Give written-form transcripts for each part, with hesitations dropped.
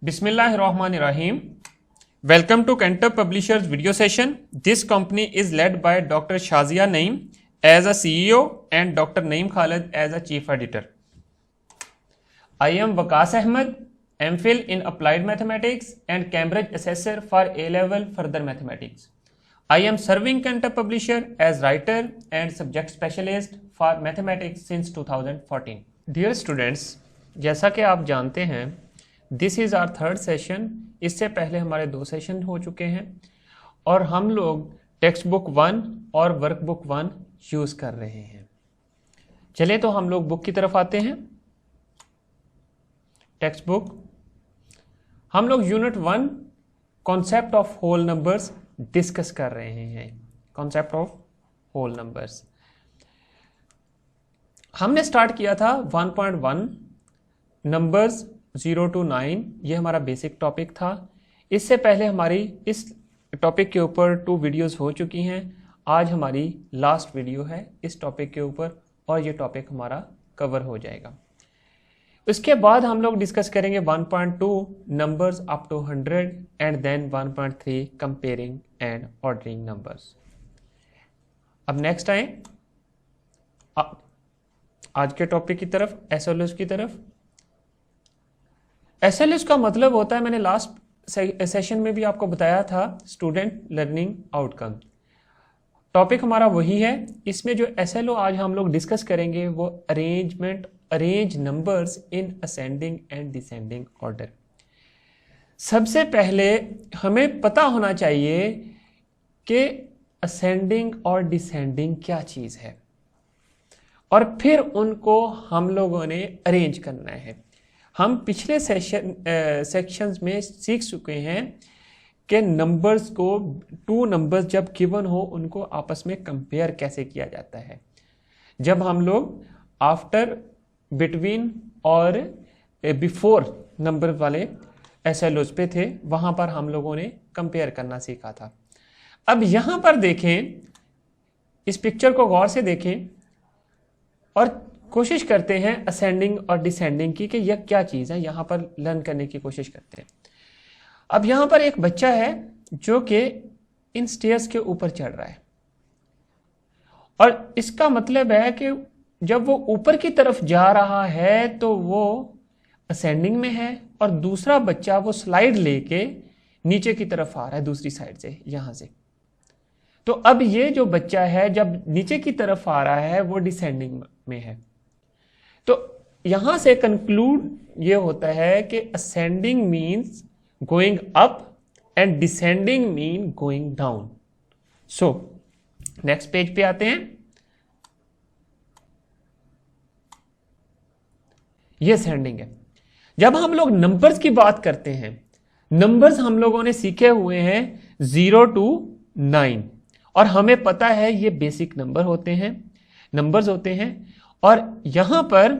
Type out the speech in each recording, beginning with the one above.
Bismillahirrahmanirrahim. Welcome to Cantor Publishers video session. This company is led by Dr. Shazia Naeem as a CEO and Dr. Naeem Khalid as a Chief Editor. I am Waqas Ahmed, MPhil in Applied Mathematics and Cambridge Assessor for A-Level Further Mathematics. I am serving Cantor Publisher as writer and subject specialist for mathematics since 2014. Dear students, जैसा कि आप जानते हैं this is our third session. इससे पहले हमारे 2 session हो चुके हैं और हम लोग टेक्स्ट बुक 1 और वर्क बुक 1 यूज़ कर रहे हैं। चलिए तो हम लोग बुक की तरफ आते हैं। टेक्स्ट बुक हम लोग unit 1 concept of whole numbers discuss कर रहे हैं। कॉन्सेप्ट ऑफ होल नंबर्स हमने स्टार्ट किया था 1.1 नंबर्स 0 to 9, ये हमारा बेसिक टॉपिक था। इससे पहले हमारी इस टॉपिक के ऊपर 2 वीडियोस हो चुकी हैं। आज हमारी लास्ट वीडियो है इस टॉपिक के ऊपर और ये टॉपिक हमारा कवर हो जाएगा। उसके बाद हम लोग डिस्कस करेंगे 1.2 numbers up to 100 and then 1.3 comparing and ordering numbers. अब नेक्स्ट आए आज के टॉपिक की तरफ, एसएलएस की तरफ। एसएलएस का मतलब होता है, मैंने लास्ट सेशन में भी आपको बताया था, स्टूडेंट लर्निंग आउटकम। टॉपिक हमारा वही है। इसमें जो एसएलओ आज हम लोग डिस्कस करेंगे वो arrange numbers in ascending and descending order. सबसे पहले हमें पता होना चाहिए कि असेंडिंग और डिसेंडिंग क्या चीज़ है और फिर उनको हम लोगों ने अरेंज करना है। हम पिछले सेक्शंस में सीख चुके हैं कि नंबर्स को 2 नंबर्स जब गिवन हो उनको आपस में कंपेयर कैसे किया जाता है। जब हम लोग आफ्टर, बिटवीन और बिफोर नंबर वाले एसएलओस पे थे, वहाँ पर हम लोगों ने कंपेयर करना सीखा था। अब यहाँ पर देखें, इस पिक्चर को गौर से देखें और कोशिश करते हैं असेंडिंग और डिसेंडिंग की कि यह क्या चीज़ है, यहाँ पर लर्न करने की कोशिश करते हैं। अब यहाँ पर एक बच्चा है जो कि इन स्टेयर्स के ऊपर चढ़ रहा है और इसका मतलब है कि जब वो ऊपर की तरफ जा रहा है तो वो असेंडिंग में है और दूसरा बच्चा वो स्लाइड लेके नीचे की तरफ आ रहा है दूसरी साइड से, यहाँ से। तो अब ये जो बच्चा है जब नीचे की तरफ आ रहा है वो डिसेंडिंग में है। तो यहां से कंक्लूड ये होता है कि ascending means going up and descending mean going down. So next page पे आते हैं। ये असेंडिंग है। जब हम लोग नंबर्स की बात करते हैं, नंबर्स हम लोगों ने सीखे हुए हैं 0 to 9 और हमें पता है ये बेसिक नंबर होते हैं, नंबर्स होते हैं। और यहां पर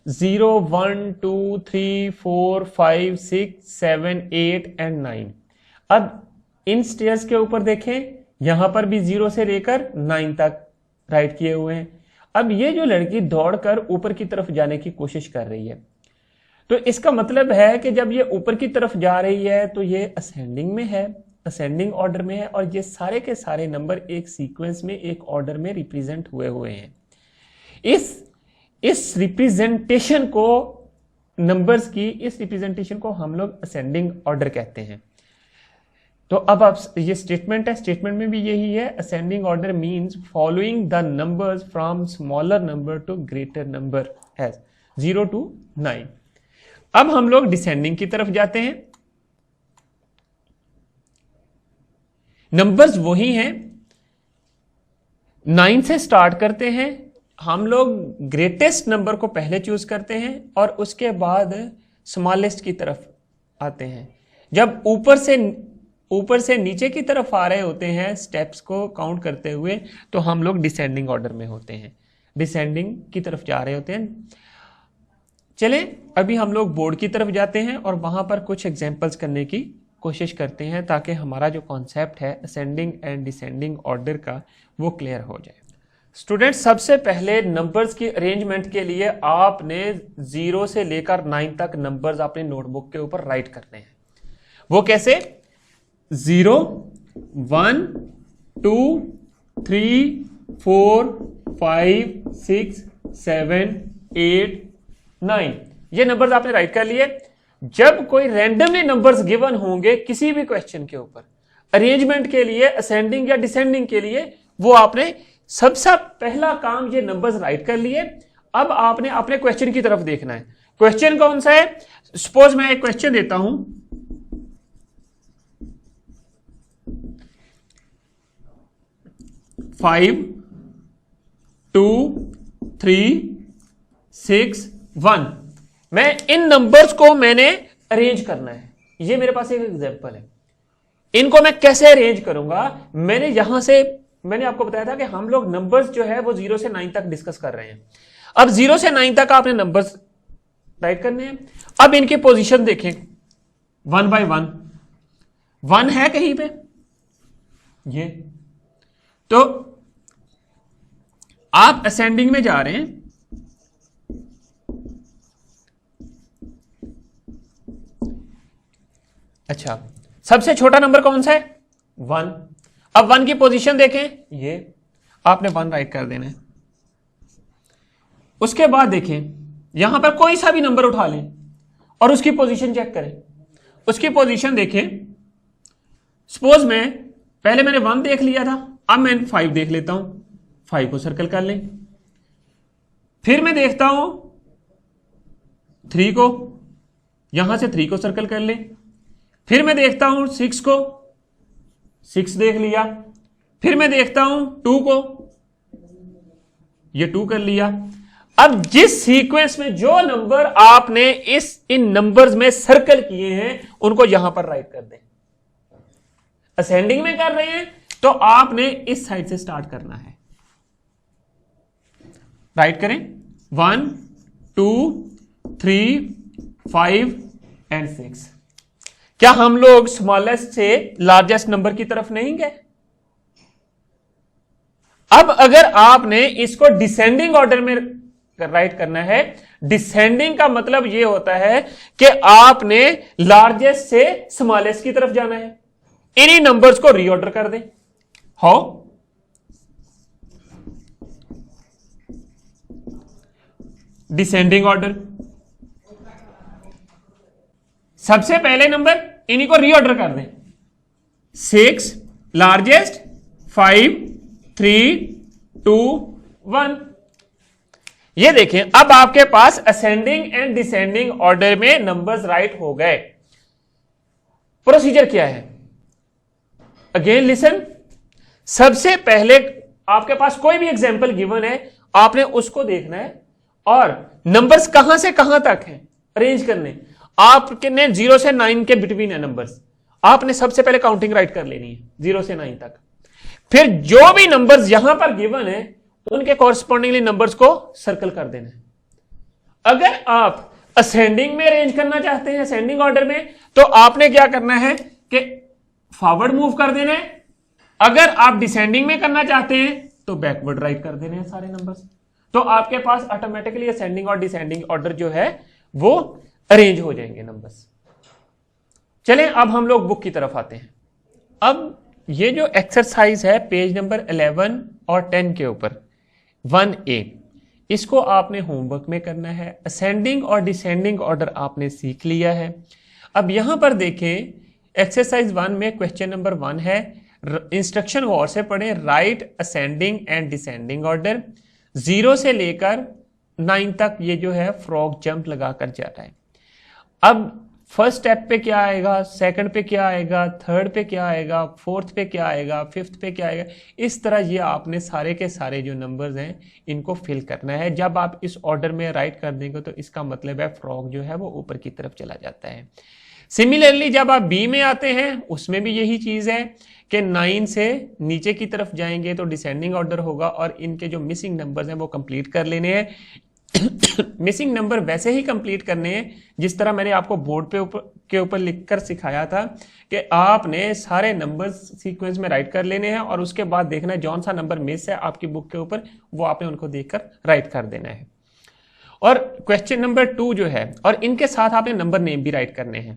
0, 1, 2, 3, 4, 5, 6, 7, 8 एंड 9। अब इन स्टेयर्स के ऊपर देखें, यहां पर भी 0 से लेकर 9 तक राइट किए हुए हैं। अब ये जो लड़की दौड़कर ऊपर की तरफ जाने की कोशिश कर रही है, तो इसका मतलब है कि जब ये ऊपर की तरफ जा रही है तो ये असेंडिंग में है, असेंडिंग ऑर्डर में है और ये सारे के सारे नंबर एक सीक्वेंस में, एक ऑर्डर में रिप्रेजेंट हुए हैं। इस रिप्रेजेंटेशन को, नंबर्स की इस रिप्रेजेंटेशन को हम लोग असेंडिंग ऑर्डर कहते हैं। तो अब आप ये स्टेटमेंट है, स्टेटमेंट में भी यही है, ascending order means following the numbers from smaller number two greater number has 0 to 9। अब हम लोग डिसेंडिंग की तरफ जाते हैं। नंबर्स वही हैं, 9 से स्टार्ट करते हैं। हम लोग ग्रेटेस्ट नंबर को पहले चूज करते हैं और उसके बाद स्मॉलेस्ट की तरफ आते हैं। जब ऊपर से नीचे की तरफ आ रहे होते हैं स्टेप्स को काउंट करते हुए, तो हम लोग डिसेंडिंग ऑर्डर में होते हैं, डिसेंडिंग की तरफ जा रहे होते हैं। चलें अभी हम लोग बोर्ड की तरफ जाते हैं और वहां पर कुछ एग्जांपल्स करने की कोशिश करते हैं ताकि हमारा जो कॉन्सेप्ट है असेंडिंग एंड डिसेंडिंग ऑर्डर का वो क्लियर हो जाए। स्टूडेंट सबसे पहले नंबर्स की अरेंजमेंट के लिए आपने 0 से लेकर 9 तक नंबर्स अपने नोटबुक के ऊपर राइट करने हैं। वो कैसे? 0 1 2 3 4 5 6 7 8 9 ये नंबर्स आपने राइट कर लिए। जब कोई रैंडमली नंबर्स गिवन होंगे किसी भी क्वेश्चन के ऊपर, अरेंजमेंट के लिए, असेंडिंग या डिसेंडिंग के लिए, वो आपने सबसे पहला काम ये नंबर्स राइट कर लिए। अब आपने अपने क्वेश्चन की तरफ देखना है। क्वेश्चन कौन सा है? सपोज मैं एक क्वेश्चन देता हूं, फाइव 2 3 6 1। मैं इन नंबर्स को मैंने अरेंज करना है। ये मेरे पास एक एग्जांपल है। इनको मैं कैसे अरेंज करूंगा? मैंने आपको बताया था कि हम लोग नंबर्स जो है वो 0 से 9 तक डिस्कस कर रहे हैं। अब 0 से 9 तक आपने नंबर्स राइट करने हैं। अब इनकी पोजीशन देखें, 1 बाय 1 1 है कहीं पे, ये तो आप असेंडिंग में जा रहे हैं। अच्छा, सबसे छोटा नंबर कौन सा है? 1। अब 1 की पोजीशन देखें, ये आपने 1 राइट कर देना है। उसके बाद देखें, यहां पर कोई सा भी नंबर उठा लें और उसकी पोजीशन चेक करें। उसकी पोजीशन देखें, सपोज पहले मैंने 1 देख लिया था, अब मैं 5 देख लेता हूं। 5 को सर्कल कर लें। फिर मैं देखता हूं 3 को, यहां से 3 को सर्कल कर लें। फिर मैं देखता हूं 6 को, 6 देख लिया। फिर मैं देखता हूं 2 को, ये 2 कर लिया। अब जिस सीक्वेंस में जो नंबर आपने इन नंबर्स में सर्कल किए हैं उनको यहां पर राइट कर दें। असेंडिंग में कर रहे हैं तो आपने इस साइड से स्टार्ट करना है। राइट करें, 1 2 3 5 एंड 6। क्या हम लोग स्मॉलेस्ट से लार्जेस्ट नंबर की तरफ नहीं गए? अब अगर आपने इसको डिसेंडिंग ऑर्डर में राइट करना है, डिसेंडिंग का मतलब यह होता है कि आपने लार्जेस्ट से स्मॉलेस्ट की तरफ जाना है। इन्हीं नंबर्स को रीऑर्डर कर दें। हाउ? Descending order. सबसे पहले नंबर इन्हीं को रीऑर्डर कर दें। 6 लार्जेस्ट, 5 3 2 1। ये देखें, अब आपके पास असेंडिंग एंड डिसेंडिंग ऑर्डर में नंबर्स राइट हो गए। प्रोसीजर क्या है? Again listen. सबसे पहले आपके पास कोई भी एग्जांपल गिवन है, आपने उसको देखना है और नंबर्स कहां से कहां तक हैं अरेंज करने। आपने 0 से 9 के बिटवीन है नंबर्स, आपने सबसे पहले काउंटिंग राइट कर लेनी है 0 से 9 तक। फिर जो भी नंबर्स यहां पर गिवन है उनके कॉरस्पॉन्डिंगली नंबर्स को सर्कल कर देना है। अगर आप असेंडिंग में अरेंज करना चाहते हैं, असेंडिंग ऑर्डर में, तो आपने क्या करना है कि फॉरवर्ड मूव कर देना है। अगर आप डिसेंडिंग में करना चाहते हैं तो बैकवर्ड राइट कर देने हैं सारे नंबर्स। तो आपके पास ऑटोमेटिकली असेंडिंग और डिसेंडिंग ऑर्डर जो है वो अरेंज हो जाएंगे नंबर्स। चलें अब हम लोग बुक की तरफ आते हैं। अब ये जो एक्सरसाइज है पेज नंबर 11 और 10 के ऊपर 1A, इसको आपने होमवर्क में करना है। असेंडिंग और डिसेंडिंग ऑर्डर आपने सीख लिया है। अब यहां पर देखें, एक्सरसाइज 1 में क्वेश्चन नंबर 1 है, इंस्ट्रक्शन गौर से पढ़ें। Right ascending and descending order. 0 से लेकर 9 तक ये जो है फ्रॉग जंप लगाकर जा रहा है। अब फर्स्ट स्टेप पे क्या आएगा, सेकंड पे क्या आएगा, थर्ड पे क्या आएगा, फोर्थ पे क्या आएगा, फिफ्थ पे क्या आएगा, इस तरह ये आपने सारे के सारे जो नंबर्स हैं इनको फिल करना है। जब आप इस ऑर्डर में राइट कर देंगे तो इसका मतलब है फ्रॉग जो है वो ऊपर की तरफ चला जाता है। सिमिलरली जब आप बी में आते हैं उसमें भी यही चीज है कि 9 से नीचे की तरफ जाएंगे तो डिसेंडिंग ऑर्डर होगा और इनके जो मिसिंग नंबर्स हैं वो कंप्लीट कर लेने हैं। मिसिंग नंबर वैसे ही कंप्लीट करने हैं जिस तरह मैंने आपको बोर्ड के ऊपर लिखकर सिखाया था कि आपने सारे नंबर्स सीक्वेंस में राइट कर लेने हैं और उसके बाद देखना है जौन सा नंबर मिस है आपकी बुक के ऊपर, वो आपने उनको देखकर राइट कर देना है। और क्वेश्चन नंबर 2 जो है, और इनके साथ आपने नंबर नेम भी राइट करने हैं।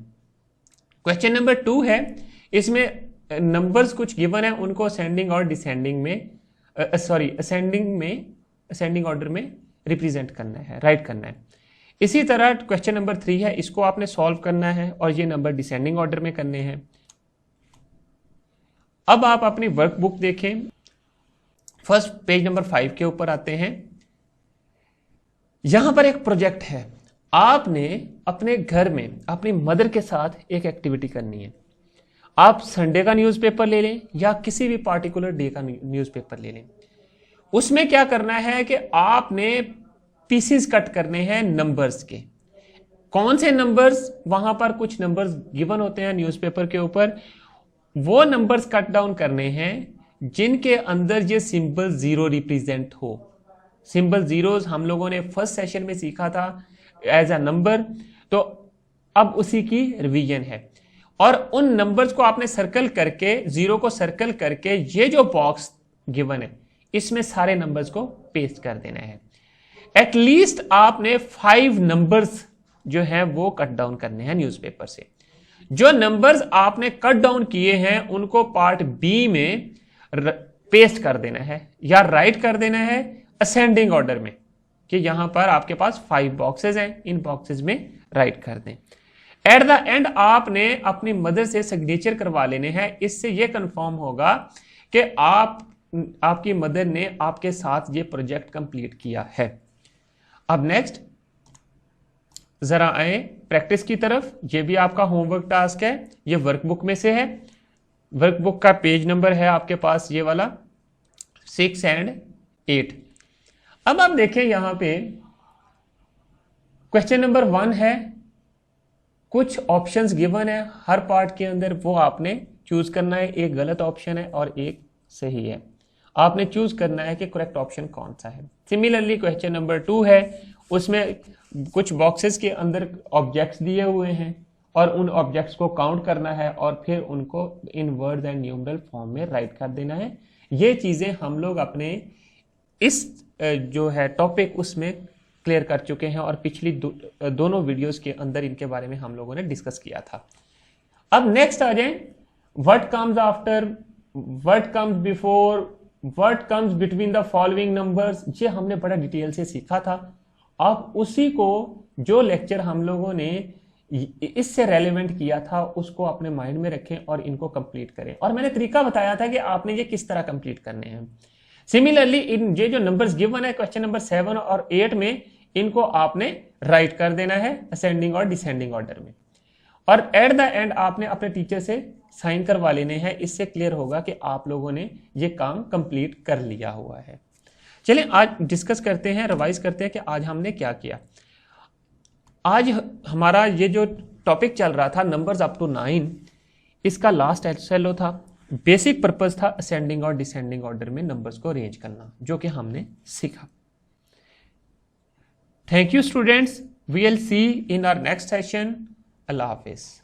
क्वेश्चन नंबर 2 है, इसमें नंबर्स कुछ गिवन है, उनको असेंडिंग और डिसेंडिंग में असेंडिंग ऑर्डर में रिप्रेजेंट करना है, राइट करना है। इसी तरह क्वेश्चन नंबर 3 है, इसको आपने सॉल्व करना है और ये नंबर डिसेंडिंग ऑर्डर में करने हैं। अब आप अपनी वर्कबुक देखें, फर्स्ट पेज नंबर 5 के ऊपर आते हैं। यहां पर एक प्रोजेक्ट है, आपने अपने घर में अपनी मदर के साथ एक एक्टिविटी करनी है। आप संडे का न्यूज़पेपर ले लें या किसी भी पार्टिकुलर डे का न्यूज़पेपर ले लें। उसमें क्या करना है कि आपने पीसीज कट करने हैं नंबर्स के। कौन से नंबर्स, वहां पर कुछ नंबर्स गिवन होते हैं न्यूज़पेपर के ऊपर, वो नंबर्स कट डाउन करने हैं जिनके अंदर ये सिंबल 0 रिप्रेजेंट हो। सिंबल जीरोस हम लोगों ने फर्स्ट सेशन में सीखा था एज अ नंबर, तो अब उसी की रिवीजन है। और उन नंबर्स को आपने सर्कल करके, 0 को सर्कल करके, ये जो बॉक्स गिवन है इसमें सारे नंबर्स को पेस्ट कर देना है। एटलीस्ट आपने 5 नंबर्स जो हैं वो कट डाउन करने हैं न्यूज़पेपर से। जो नंबर्स आपने कट डाउन किए हैं उनको पार्ट बी में पेस्ट कर देना है या राइट कर देना है असेंडिंग ऑर्डर में, कि यहां पर आपके पास 5 बॉक्सेस हैं, इन बॉक्सेस में राइट कर दें। एट द एंड आपने अपनी मदर से सिग्नेचर करवा लेने हैं, इससे यह कंफर्म होगा कि आपकी मदर ने आपके साथ ये प्रोजेक्ट कंप्लीट किया है। अब नेक्स्ट जरा आए प्रैक्टिस की तरफ। ये भी आपका होमवर्क टास्क है, ये वर्कबुक में से है। वर्कबुक का पेज नंबर है आपके पास ये वाला 6 और 8। अब आप देखें यहां पे क्वेश्चन नंबर 1 है, कुछ ऑप्शंस गिवन है हर पार्ट के अंदर, वो आपने चूज करना है। एक गलत ऑप्शन है और एक सही है, आपने चूज करना है कि करेक्ट ऑप्शन कौन सा है। सिमिलरली क्वेश्चन नंबर 2 है, उसमें कुछ बॉक्सेस के अंदर ऑब्जेक्ट्स दिए हुए हैं और उन ऑब्जेक्ट्स को काउंट करना है और फिर उनको इन वर्ड्स एंड न्यूमरल फॉर्म में राइट कर देना है। ये चीजें हम लोग अपने इस जो है टॉपिक उसमें क्लियर कर चुके हैं और पिछली दोनों वीडियोस के अंदर इनके बारे में हम लोगों ने डिस्कस किया था। अब नेक्स्ट आ जाए, what comes after, what comes before, what comes between the following numbers. ये हमने बड़ा डिटेल से सीखा था। अब उसी को जो लेक्चर हम लोगों ने इससे रेलेवेंट किया था उसको अपने माइंड में रखें और इनको कंप्लीट करें। और मैंने तरीका बताया था कि आपने ये किस तरह कंप्लीट करने हैं। सिमिलरली इन ये जो नंबर्स गिवन है क्वेश्चन नंबर 7 और 8 में, इनको आपने राइट कर देना है असेंडिंग और डिसेंडिंग ऑर्डर में। और एट द एंड आपने अपने टीचर से साइन करवा लेने हैं। इससे क्लियर होगा कि आप लोगों ने ये काम कंप्लीट कर लिया हुआ है। चलिए आज डिस्कस करते हैं, रिवाइज करते हैं कि आज हमने क्या किया। आज हमारा ये जो टॉपिक चल रहा था नंबर्स अप टू 9, इसका लास्ट एसएलओ था। बेसिक पर्पस था असेंडिंग और डिसेंडिंग ऑर्डर में नंबर्स को अरेंज करना, जो कि हमने सीखा। Thank you students, we will see in our next session. अल्लाह हाफिज।